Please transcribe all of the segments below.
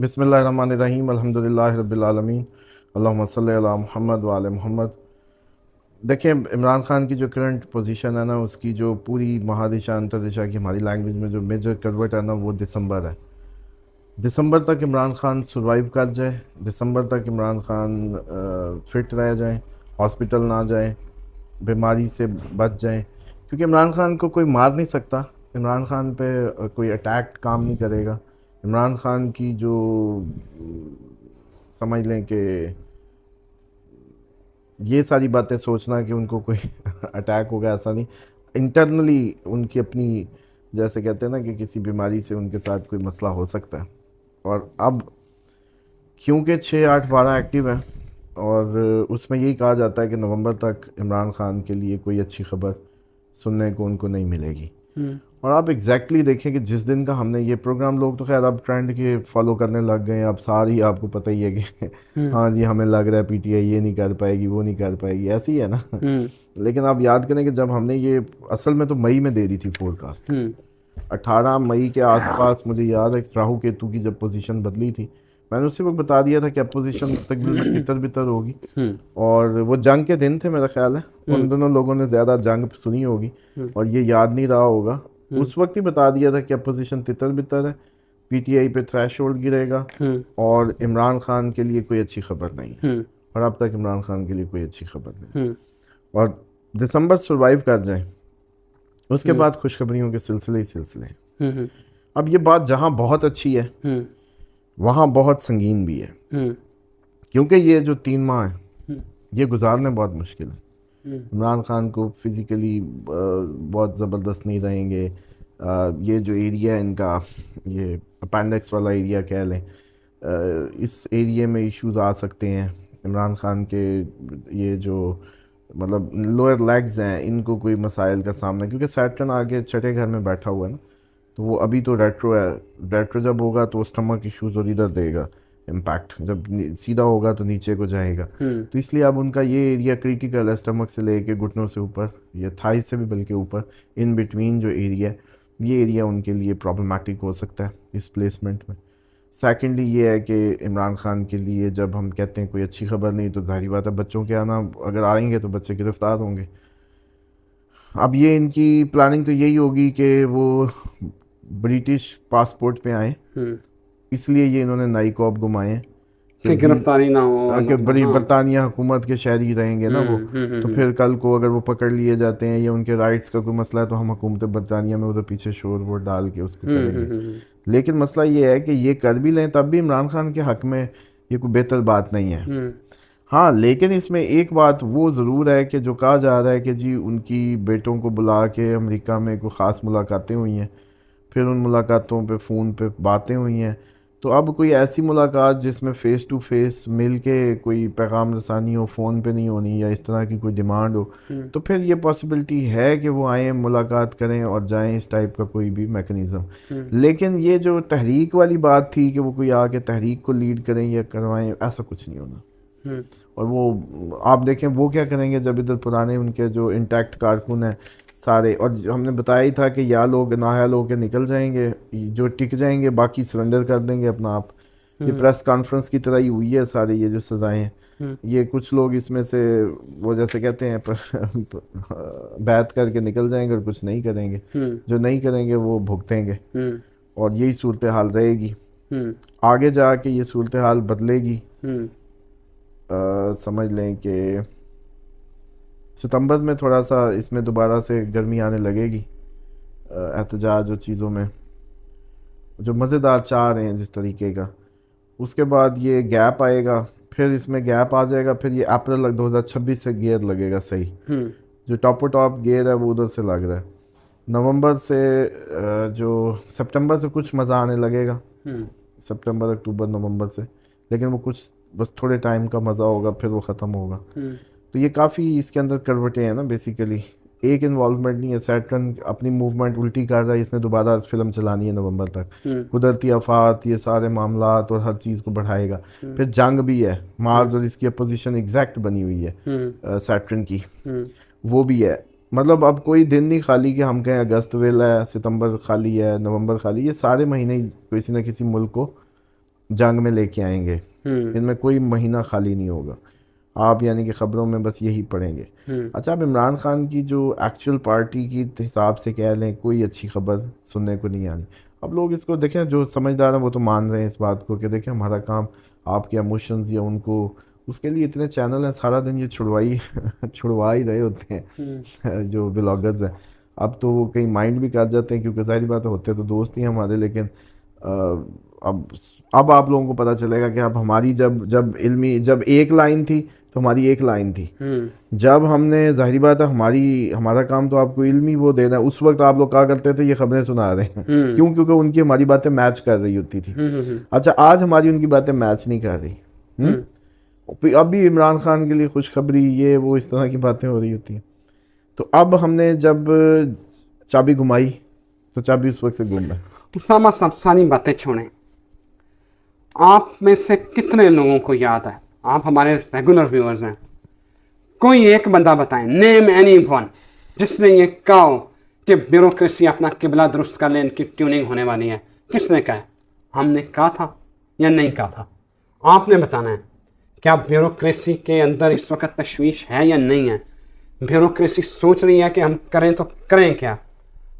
बिस्मिल्लाहिर्रहमानिर्रहीम अल्हम्दुलिल्लाहि रब्बिल आलमीन अल्लाहुम्मा सल्लि अला मुहम्मद व आले मोहम्मद। देखिए, इमरान खान की जो करंट पोजीशन है ना, उसकी जो पूरी महादिशा अंतरदिशा की हमारी लैंग्वेज में जो मेजर करवट है ना, वो दिसंबर है। दिसंबर तक इमरान खान सरवाइव कर जाए, दिसंबर तक इमरान खान फिट रह जाए, हॉस्पिटल ना जाए, बीमारी से बच जाए, क्योंकि इमरान खान को कोई मार नहीं सकता। इमरान खान पे कोई अटैक काम नहीं करेगा। इमरान खान की जो समझ लें कि ये सारी बातें सोचना कि उनको कोई अटैक होगा, ऐसा नहीं। इंटरनली उनकी अपनी, जैसे कहते हैं ना कि किसी बीमारी से उनके साथ कोई मसला हो सकता है। और अब क्योंकि 6, 8, 12 एक्टिव है, और उसमें यही कहा जाता है कि नवंबर तक इमरान खान के लिए कोई अच्छी खबर सुनने को उनको नहीं मिलेगी। और आप एग्जैक्टली देखें कि जिस दिन का हमने ये प्रोग्राम, लोग तो खैर अब ट्रेंड के फॉलो करने लग गए हैं। अब सारी आपको पता ही है कि हम्म। हाँ जी, हमें लग रहा है पीटीआई ये नहीं कर पाएगी, वो नहीं कर पाएगी, ऐसी है ना। हम्म। लेकिन आप याद करें कि जब हमने ये, असल में तो मई में दे दी थी फोरकास्ट, हम्म। 18 मई के आसपास मुझे याद है राहु केतु की जब पोजीशन बदली थी, मैंने उसी वक्त बता दिया था कि अपोजिशन तकरीबन तितर बितर होगी। हम्म। और वो जंग के दिन थे मेरा ख्याल है, उन हम्म। दोनों लोगों ने ज़्यादा जंग सुनी होगी हम्म। और ये याद नहीं रहा होगा। हम्म। उस वक्त ही बता दिया था कि अपोजिशन तितर बितर है, पीटीआई पे थ्रेशोल्ड गिरेगा, हम्म। और इमरान खान के लिए कोई अच्छी खबर नहीं है। हम्म। और अब तक इमरान खान के लिए कोई अच्छी खबर नहीं। हम्म। और दिसंबर सर्वाइव कर जाए, उसके हम्म। बाद खुशखबरियों के सिलसिले ही सिलसिले हैं। हम्म। अब ये बात जहाँ बहुत अच्छी है, हम्म। वहाँ बहुत संगीन भी है, हम्म। क्योंकि ये जो 3 माह है, हम्म। ये गुजारने बहुत मुश्किल है। हम्म। इमरान खान को फिज़िकली बहुत ज़बरदस्त नहीं रहेंगे। ये जो एरिया है इनका, ये अपेंडिक्स वाला एरिया कह लें, इस एरिया में इश्यूज आ सकते हैं। इमरान खान के ये जो मतलब लोअर लेग्स हैं, इनको कोई मसाइल का सामना, क्योंकि सैटर्न आगे छठे घर में बैठा हुआ है ना, तो वो अभी तो रेट्रो है। रेट्रो जब होगा तो स्टमक इश्यूज और इधर देगा इम्पैक्ट, जब सीधा होगा तो नीचे को जाएगा। हम्म। तो इसलिए अब उनका ये एरिया क्रिटिकल है, स्टमक से लेके घुटनों से ऊपर, या थाई से भी बल्कि ऊपर, इन बिटवीन जो एरिया, ये एरिया उनके लिए प्रॉब्लमेटिक हो सकता है इस प्लेसमेंट में। सेकेंडली ये है कि इमरान खान के लिए जब हम कहते हैं कोई अच्छी खबर नहीं, तो जाहिर बात है बच्चों के आना, अगर आएंगे तो बच्चे गिरफ्तार होंगे। अब ये इनकी प्लानिंग तो यही होगी कि वो ब्रिटिश पासपोर्ट पे आए, हम्म। इसलिए ये इन्होंने नई कॉप घुमाए हैं कि कि गिरफ्तारी ना हो कि वाला ना, बड़ी हाँ। बरतानिया हुकूमत के शहरी रहेंगे ना वो। तो फिर कल को अगर वो पकड़ लिए जाते हैं या उनके राइट्स का कोई मसला है, तो हम हुकूमत बरतानिया में उधर पीछे शोर वोर डाल के उसको हम्म। करेंगे। हम्म। लेकिन मसला ये है कि ये कर भी लें तब भी इमरान खान के हक में ये कोई बेहतर बात नहीं है। हम्म। हाँ, लेकिन इसमें एक बात वो ज़रूर है कि जो कहा जा रहा है कि जी उनकी बेटों को बुला के अमेरिका में कोई ख़ास मुलाकातें हुई हैं, फिर उन मुलाकातों पे फ़ोन पे बातें हुई हैं। तो अब कोई ऐसी मुलाकात जिसमें फ़ेस टू फेस मिल के कोई पैगाम रसानी हो, फ़ोन पे नहीं होनी, या इस तरह की कोई डिमांड हो, हम्म। तो फिर ये पॉसिबिलिटी है कि वो आएँ, मुलाकात करें और जाएं, इस टाइप का कोई भी मैकेनिज़्म। हम्म। लेकिन ये जो तहरीक वाली बात थी कि वो कोई आके तहरीक को लीड करें या करवाएं, ऐसा कुछ नहीं होना। हम्म। और वो आप देखें वो क्या करेंगे जब इधर पुराने उनके जो इंटैक्ट कारकुन हैं सारे, और हमने बताया ही था कि या लोग नाहयाल होकर निकल जाएंगे, जो टिक जाएंगे बाकी सरेंडर कर देंगे अपना आप। ये हम्म। प्रेस कॉन्फ्रेंस की तरह ही हुई है सारी ये जो सज़ाएं हैं। हम्म। ये कुछ लोग इसमें से वो जैसे कहते हैं बैत करके निकल जाएंगे और कुछ नहीं करेंगे। हम्म। जो नहीं करेंगे वो भुगतेंगे, हम्म। और यही सूरत हाल रहेगी। हम्म। आगे जाके ये सूरत हाल बदलेगी। हम्म। समझ लें कि सितंबर में थोड़ा सा इसमें दोबारा से गर्मी आने लगेगी, एहतजाज और चीज़ों में जो मज़ेदार चाह रहे हैं जिस तरीके का। उसके बाद ये गैप आएगा, फिर इसमें गैप आ जाएगा, फिर ये अप्रैल 2026 से गियर लगेगा सही। हम्म। जो टॉप टॉप गियर है वो उधर से लग रहा है। नवंबर से जो सितंबर से कुछ मज़ा आने लगेगा, हम्म। सितंबर अक्टूबर नवंबर से। लेकिन वो कुछ बस थोड़े टाइम का मज़ा होगा, फिर वो ख़त्म होगा। हम्म। तो ये काफ़ी इसके अंदर करवटें हैं ना बेसिकली। एक इन्वॉल्वमेंट नहीं है, सैटर्न अपनी मूवमेंट उल्टी कर रहा है, इसने दोबारा फिल्म चलानी है नवंबर तक। हम्म। कुदरती आफात, ये सारे मामलात और हर चीज़ को बढ़ाएगा। हम्म। फिर जंग भी है, हम्म। मार्स और इसकी अपोजिशन एग्जैक्ट बनी हुई है हम्म। सैटर्न की, हम्म। वो भी है। मतलब अब कोई दिन नहीं खाली कि हम कहें अगस्त वेला है, सितंबर खाली है, नवंबर खाली, ये सारे महीने ही किसी न किसी मुल्क को जंग में लेके आएंगे, इनमें कोई महीना खाली नहीं होगा। आप यानी कि ख़बरों में बस यही पढ़ेंगे। अच्छा, अब इमरान खान की जो एक्चुअल पार्टी की हिसाब से कह लें, कोई अच्छी खबर सुनने को नहीं आनी। अब लोग इसको देखें, जो समझदार हैं वो तो मान रहे हैं इस बात को कि देखें हमारा काम आपके इमोशंस या उनको, उसके लिए इतने चैनल हैं, सारा दिन ये छुड़वाई छुड़वा ही रहे होते हैं जो ब्लॉगर्स हैं। अब तो वो कहीं माइंड भी कर जाते हैं, क्योंकि जाहिर बात होते तो दोस्त ही हैं हमारे, लेकिन अब अब आप लोगों को पता चलेगा कि अब हमारी जब जब इल्मी जब एक लाइन थी तो हमारी एक लाइन थी। जब हमने, जाहिर बात है, हमारा काम तो आपको इल्मी वो देना है, उस वक्त आप लोग क्या करते थे, ये खबरें सुना रहे हैं। क्यों? क्योंकि उनकी हमारी बातें मैच कर रही होती थी। अच्छा, आज हमारी उनकी बातें मैच नहीं कर रही। अब भी इमरान खान के लिए खुशखबरी, ये वो इस तरह की बातें हो रही होती हैं। तो अब हमने जब चाबी घुमाई तो चाबी उस वक्त से गुम है। उसामा, सब सारी बातें छोड़ें, आप में से कितने लोगों को याद है, आप हमारे रेगुलर व्यूअर्स हैं, कोई एक बंदा बताएं, नेम एनी वन, जिसने ये कहा हो कि ब्यूरोक्रेसी अपना किबला दुरुस्त कर ले, इनकी ट्यूनिंग होने वाली है। किसने कहा? हमने कहा था या नहीं कहा था? आपने बताना है। क्या ब्यूरोक्रेसी के अंदर इस वक्त तशवीश है या नहीं है? ब्यूरोक्रेसी सोच रही है कि हम करें तो करें क्या?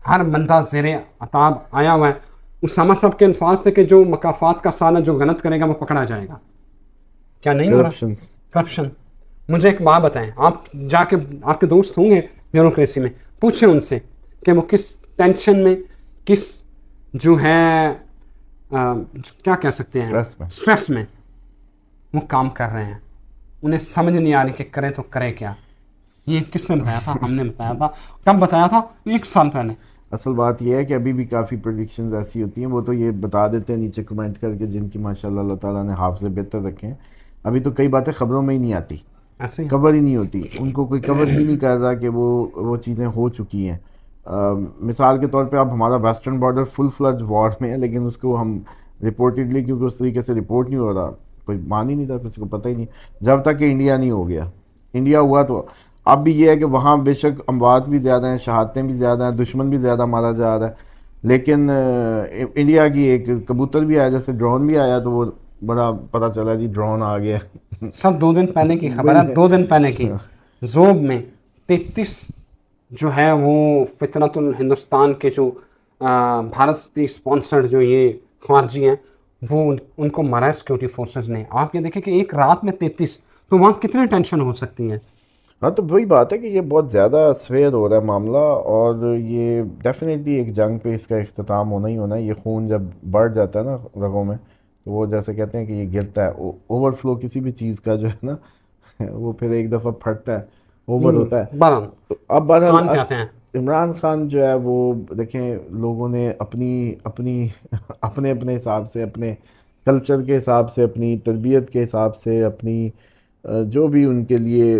हर बंदा ज़ेरे अताब आया हुआ है। उसामा साहब के अल्फाज थे कि जो मकाफात का साला जो गलत करेगा वो पकड़ा जाएगा। क्या नहीं हो रहा? करप्शन। मुझे एक बात बताएं, आप जाके, आपके दोस्त होंगे ब्यूरोक्रेसी में, पूछें उनसे कि वो किस टेंशन में, किस जो है क्या कह सकते हैं, स्ट्रेस में वो काम कर रहे हैं। उन्हें समझ नहीं आ रही कि करें तो करें क्या। ये किसने बताया था? हमने बताया था। कब बताया था? 1 साल पहले। असल बात यह है कि अभी भी काफ़ी प्रेडिक्शंस ऐसी होती हैं, वो तो ये बता देते हैं नीचे कमेंट करके, जिनकी माशाल्लाह अल्लाह ताला ने हाफ से बेहतर रखे हैं। अभी तो कई बातें खबरों में ही नहीं आती, कवर ही नहीं होती, उनको कोई कवर ही नहीं कर रहा कि वो चीज़ें हो चुकी हैं। मिसाल के तौर पे अब हमारा वेस्टर्न बॉर्डर फुल फ्लज वॉर में है, लेकिन उसको हम रिपोर्टेडली, क्योंकि उस तरीके से रिपोर्ट नहीं हो रहा, कोई मान ही नहीं रहा, किसी को पता ही नहीं, जब तक कि इंडिया नहीं हो गया। इंडिया हुआ तो अब भी ये है कि वहाँ बेशक अमवात भी ज़्यादा हैं, शहादतें भी ज़्यादा हैं, दुश्मन भी ज़्यादा मारा जा रहा है, लेकिन इंडिया की एक कबूतर भी आया, जैसे ड्रोन भी आया, तो वो बड़ा पता चला जी ड्रोन आ गया। सब 2 दिन पहले की खबर है, 2 दिन पहले की। जोब में 33 जो है वो फितरतुल हिंदुस्तान के जो भारत की स्पॉन्सर्ड जो ये खारजी हैं, वो उनको मारा है सिक्योरिटी फोर्सेस ने। आप ये देखें कि एक रात में 33, तो वहाँ कितनी टेंशन हो सकती है। हाँ, तो वही बात है कि ये बहुत ज़्यादा स्वेयर हो रहा है मामला, और ये डेफिनेटली एक जंग पे इसका इख्तिताम होना ही होना है। ये खून जब बढ़ जाता है ना रगों में, तो वो जैसे कहते हैं कि ये गिरता है, ओवरफ्लो किसी भी चीज़ का जो है ना वो फिर एक दफ़ा फटता है, ओवर होता है। तो अब बहरहाल इमरान खान जो है वो देखें, लोगों ने अपनी अपनी अपने अपने हिसाब से, अपने कल्चर के हिसाब से, अपनी तरबियत के हिसाब से, अपनी जो भी उनके लिए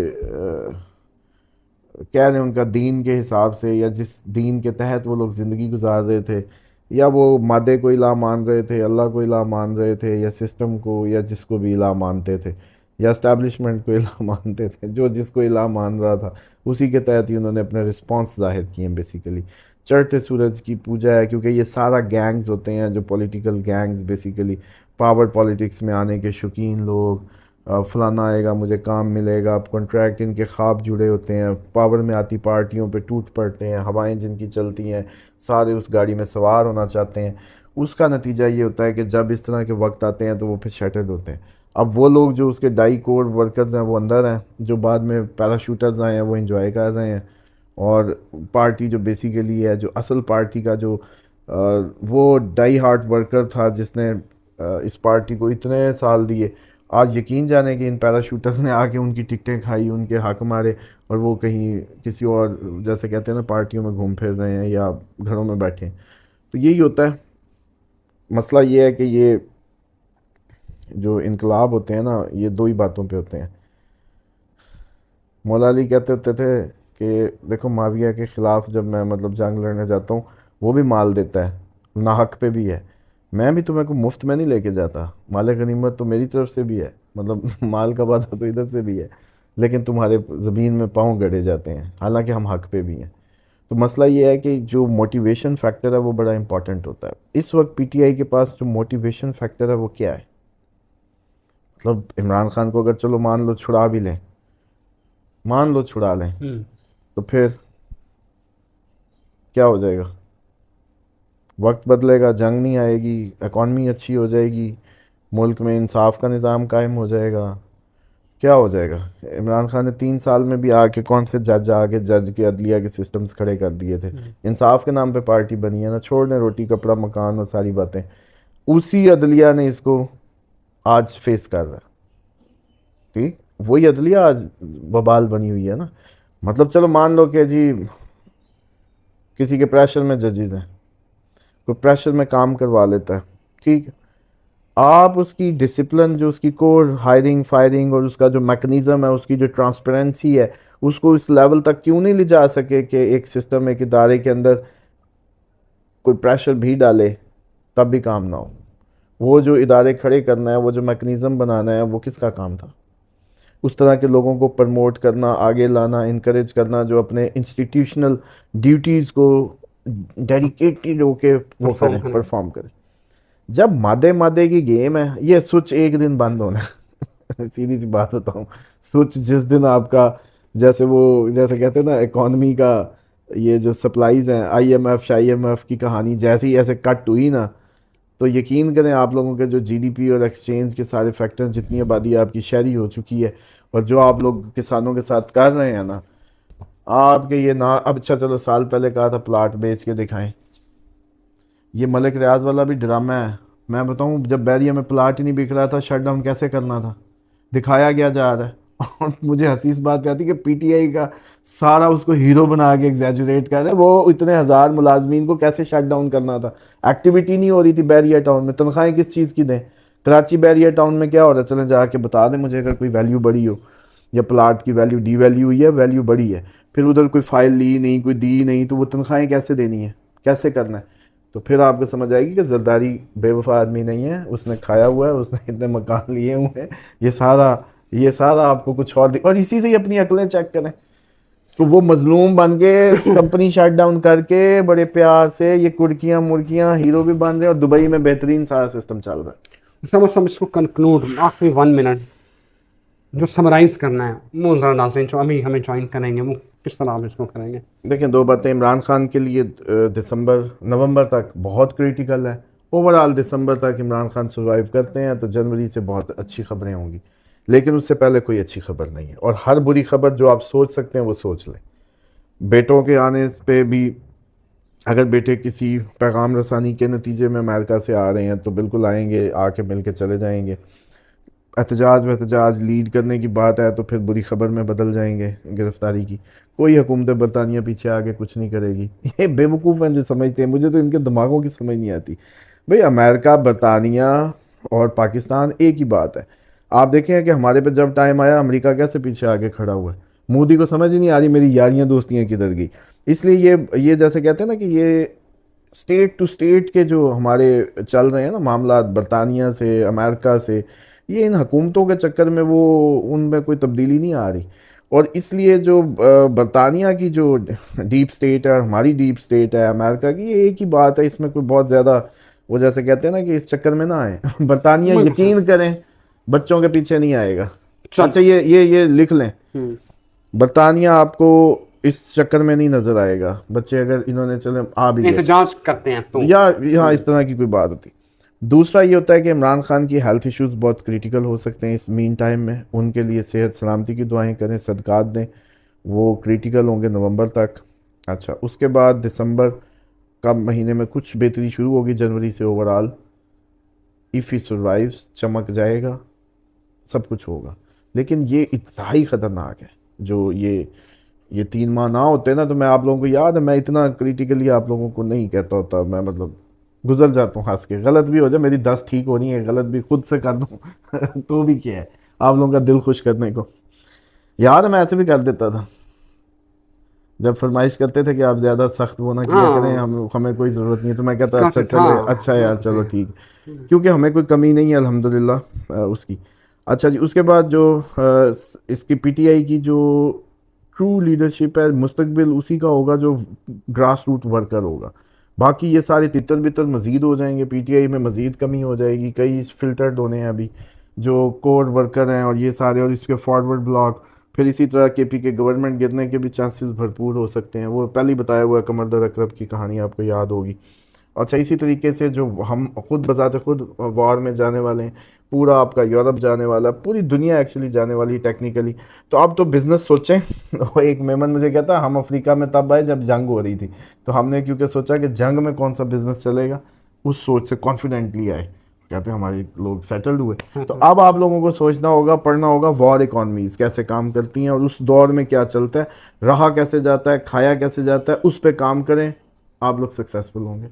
कह रहे हैं, उनका दीन के हिसाब से, या जिस दीन के तहत वो लोग ज़िंदगी गुजार रहे थे, या वो मादे को इलाह मान रहे थे, अल्लाह को इलाह मान रहे थे, या सिस्टम को, या जिसको भी इलाह मानते थे, या इस्टेब्लिशमेंट को इलाह मानते थे, जो जिसको इलाह मान रहा था उसी के तहत ही उन्होंने अपने रिस्पॉन्स जाहिर किए हैं। बेसिकली चढ़ते सूरज की पूजा है, क्योंकि ये सारा गैंग्स होते हैं, जो political gangs, basically power politics में आने के शौकीन लोग, फलाना आएगा मुझे काम मिलेगा, अब कॉन्ट्रैक्ट, इनके ख्वाब जुड़े होते हैं, पावर में आती पार्टियों पे टूट पड़ते हैं, हवाएं जिनकी चलती हैं, सारे उस गाड़ी में सवार होना चाहते हैं। उसका नतीजा ये होता है कि जब इस तरह के वक्त आते हैं तो वो फिर शटर्ड होते हैं। अब वो लोग जो उसके डाई कोर वर्कर्स हैं वो अंदर हैं, जो बाद में पैराशूटर्स आए हैं वो इंजॉय कर रहे हैं, और पार्टी जो बेसिकली है, जो असल पार्टी का जो वो डाई हार्ट वर्कर था, जिसने इस पार्टी को इतने साल दिए, आज यकीन जाने कि इन पैराशूटर्स ने आके उनकी टिकटें खाई, उनके हक मारे, और वो कहीं किसी और, जैसे कहते हैं ना, पार्टियों में घूम फिर रहे हैं या घरों में बैठे हैं। तो यही होता है। मसला ये है कि ये जो इनकलाब होते हैं ना, ये दो ही बातों पे होते हैं। मौला अली कहते होते थे कि देखो, माविया के ख़िलाफ़ जब मैं मतलब जंग लड़ने जाता हूँ, वो भी माल देता है, नाहक पे भी है, मैं भी तुम्हें को मुफ्त में नहीं लेके जाता, माल गनीमत तो मेरी तरफ से भी है, मतलब माल का वादा तो इधर से भी है, लेकिन तुम्हारे ज़मीन में पाँव गड़े जाते हैं, हालांकि हम हक पे भी हैं। तो मसला ये है कि जो मोटिवेशन फैक्टर है वो बड़ा इंपॉर्टेंट होता है। इस वक्त पीटीआई के पास जो मोटिवेशन फैक्टर है वो क्या है? मतलब इमरान खान को अगर चलो मान लो छुड़ा भी लें, मान लो छुड़ा लें, तो फिर क्या हो जाएगा? वक्त बदलेगा, जंग नहीं आएगी, इकॉनमी अच्छी हो जाएगी, मुल्क में इंसाफ का निज़ाम कायम हो जाएगा, क्या हो जाएगा? इमरान खान ने 3 साल में भी आके कौन से जज आके जज के अदलिया के सिस्टम्स खड़े कर दिए थे? इंसाफ के नाम पे पार्टी बनी है ना, छोड़ दें रोटी कपड़ा मकान और सारी बातें, उसी अदलिया ने इसको आज फेस कर रहा है। ठीक, वही अदलिया आज बबाल बनी हुई है ना। मतलब चलो मान लो कि जी किसी के प्रेशर में जजेज हैं, कोई प्रेशर में काम करवा लेता है, ठीक है, आप उसकी डिसिप्लिन जो उसकी कोर हायरिंग फायरिंग और उसका जो मैकेनिज्म है, उसकी जो ट्रांसपेरेंसी है, उसको इस लेवल तक क्यों नहीं ले जा सके कि एक सिस्टम एक इदारे के अंदर कोई प्रेशर भी डाले तब भी काम ना हो? वो जो इदारे खड़े करना है, वो जो मैकेनिज्म बनाना है, वो किसका काम था? उस तरह के लोगों को प्रमोट करना, आगे लाना, इनकरेज करना, जो अपने इंस्टीट्यूशनल ड्यूटीज़ को डेडिकेटेड होके वो करें, परफॉर्म करें। जब मादे मादे की गेम है, ये स्विच एक दिन बंद होना है। सीधी सी बात बताऊं, स्विच जिस दिन आपका, जैसे वो जैसे कहते हैं ना इकॉनमी का, ये जो सप्लाईज हैं, आईएमएफ शाईएमएफ की कहानी जैसे ही ऐसे कट हुई ना, तो यकीन करें आप लोगों के जो जीडीपी और एक्सचेंज के सारे फैक्टर, जितनी आबादी आपकी शहरी हो चुकी है, और जो आप लोग किसानों के साथ कर रहे हैं ना, आपके ये ना, अब अच्छा चलो साल पहले कहा था प्लाट बेच के दिखाएं, ये मलिक रियाज वाला भी ड्रामा है। मैं बताऊं, जब बैरिया में प्लाट ही नहीं बिक रहा था, शट डाउन कैसे करना था, दिखाया गया जा रहा है। और मुझे हंसी इस बात पे आती कि पीटीआई का सारा उसको हीरो बना के एग्जैजुरेट कर रहे हैं, वो इतने हज़ार मुलाजमीन को कैसे शट डाउन करना था। एक्टिविटी नहीं हो रही थी बैरिया टाउन में, तनख्वाहें किस चीज़ की दें? कराची बैरिया टाउन में क्या हो रहा है? चलें जाके बता दें मुझे, अगर कोई वैल्यू बढ़ी हो या प्लाट की वैल्यू डी वैल्यू हुई है, वैल्यू बढ़ी है, फिर उधर कोई फाइल ली नहीं, कोई दी नहीं, तो वो तनख्वाहें कैसे देनी है, कैसे करना है? तो फिर आपको समझ आएगी कि जरदारी बेवफा आदमी नहीं है, उसने खाया हुआ है, उसने इतने मकान लिए हुए हैं, ये सारा आपको कुछ और इसी से ही अपनी अकलें चेक करें। तो वो मजलूम बन के कंपनी शट डाउन करके बड़े प्यार से ये कुर्कियां मुर्कियां हीरो भी बन रहे हैं, और दुबई में बेहतरीन सारा सिस्टम चल रहा है। सब इसको कंक्लूड आखिरी 1 मिनट जो समराइज करना है, वो ज़रा नाज़रीन जो अभी हमें ज्वाइन करेंगे, वो किस तरह हम इसको करेंगे? देखें, दो बातें। इमरान खान के लिए दिसंबर नवंबर तक बहुत क्रिटिकल है। ओवरऑल दिसंबर तक इमरान खान सर्वाइव करते हैं तो जनवरी से बहुत अच्छी खबरें होंगी, लेकिन उससे पहले कोई अच्छी खबर नहीं है। और हर बुरी खबर जो आप सोच सकते हैं वो सोच लें। बेटों के आने पे भी, अगर बेटे किसी पैगाम रसानी के नतीजे में अमेरिका से आ रहे हैं तो बिल्कुल आएंगे, आके मिल के चले जाएंगे। एहतजाज लीड करने की बात है तो फिर बुरी खबर में बदल जाएंगे गिरफ्तारी की। कोई हुकूमत बरतानिया पीछे आके कुछ नहीं करेगी। ये बेवकूफ़ हैं जो समझते हैं, मुझे तो इनके दिमागों की समझ नहीं आती। भाई अमेरिका, बरतानिया और पाकिस्तान एक ही बात है। आप देखें कि हमारे पे जब टाइम आया, अमेरिका कैसे पीछे आके खड़ा हुआ है। मोदी को समझ ही नहीं आ रही मेरी यारियां दोस्तियां किधर गई। इसलिए ये जैसे कहते हैं ना कि ये स्टेट टू स्टेट के जो हमारे चल रहे हैं ना मामला, बरतानिया से अमेरिका से, ये इन हुकूमतों के चक्कर में वो उनमें कोई तब्दीली नहीं आ रही। और इसलिए जो बरतानिया की जो डीप स्टेट है और हमारी डीप स्टेट है अमेरिका की, ये एक ही बात है। इसमें कोई बहुत ज़्यादा वो जैसे कहते हैं ना कि इस चक्कर में ना आए। बरतानिया यकीन करें बच्चों के पीछे नहीं आएगा। अच्छा ये लिख लें, बरतानिया आपको इस चक्कर में नहीं नजर आएगा। बच्चे अगर इन्होंने चले आ भी गए, एहतजाज करते हैं तो या यहाँ इस तरह की कोई बात होती। दूसरा ये होता है कि इमरान खान की हेल्थ इश्यूज बहुत क्रिटिकल हो सकते हैं इस मीन टाइम में। उनके लिए सेहत सलामती की दुआएं करें, सदकात दें, वो क्रिटिकल होंगे नवंबर तक। अच्छा, उसके बाद दिसंबर का महीने में कुछ बेहतरी शुरू होगी, जनवरी से ओवरऑल इफ़ ही सर्वाइव्स चमक जाएगा, सब कुछ होगा। लेकिन ये इतना ही ख़तरनाक है, जो ये 3 माह ना होते ना, तो मैं आप लोगों को याद है, मैं इतना क्रिटिकली आप लोगों को नहीं कहता होता। मैं मतलब गुजर जाता हूँ हंस के, गलत भी हो जाए, मेरी 10 ठीक होनी है, गलत भी खुद से कर दूँ तो भी क्या है, आप लोगों का दिल खुश करने को। याद है मैं ऐसे भी कर देता था, जब फरमाइश करते थे कि आप ज़्यादा सख्त वो ना किया करें, हमें कोई ज़रूरत नहीं है, तो मैं कहता अच्छा चलो, अच्छा यार चलो ठीक, क्योंकि हमें कोई कमी नहीं है अल्हम्दुलिल्लाह उसकी। अच्छा जी, उसके बाद जो इसकी पीटीआई की जो ट्रू लीडरशिप है, मुस्तकबिल उसी का होगा जो ग्रास रूट वर्कर होगा। बाकी ये सारे तितर बितर मज़ीद हो जाएंगे, पीटीआई में मज़ीद कमी हो जाएगी, कई फिल्टर्ड होने हैं अभी। जो कोर वर्कर हैं और ये सारे, और इसके फॉरवर्ड ब्लॉक, फिर इसी तरह केपी के गवर्नमेंट गिरने के भी चांसेस भरपूर हो सकते हैं। वो पहले ही बताया हुआ है, कमरदर अकरब की कहानी आपको याद होगी। अच्छा, इसी तरीके से जो हम खुद बजाते खुद वॉर में जाने वाले हैं, पूरा आपका यूरोप जाने वाला, पूरी दुनिया एक्चुअली जाने वाली टेक्निकली। तो आप तो बिज़नेस सोचें। वो एक मेमन मुझे कहता, हम अफ्रीका में तब आए जब जंग हो रही थी, तो हमने क्योंकि सोचा कि जंग में कौन सा बिज़नेस चलेगा, उस सोच से कॉन्फिडेंटली आए। कहते हैं हमारे लोग सेटल्ड हुए। तो अब आप लोगों को सोचना होगा, पढ़ना होगा वॉर इकॉनमीज कैसे काम करती हैं और उस दौर में क्या चलता है, रहा कैसे जाता है, खाया कैसे जाता है, उस पर काम करें, आप लोग सक्सेसफुल होंगे।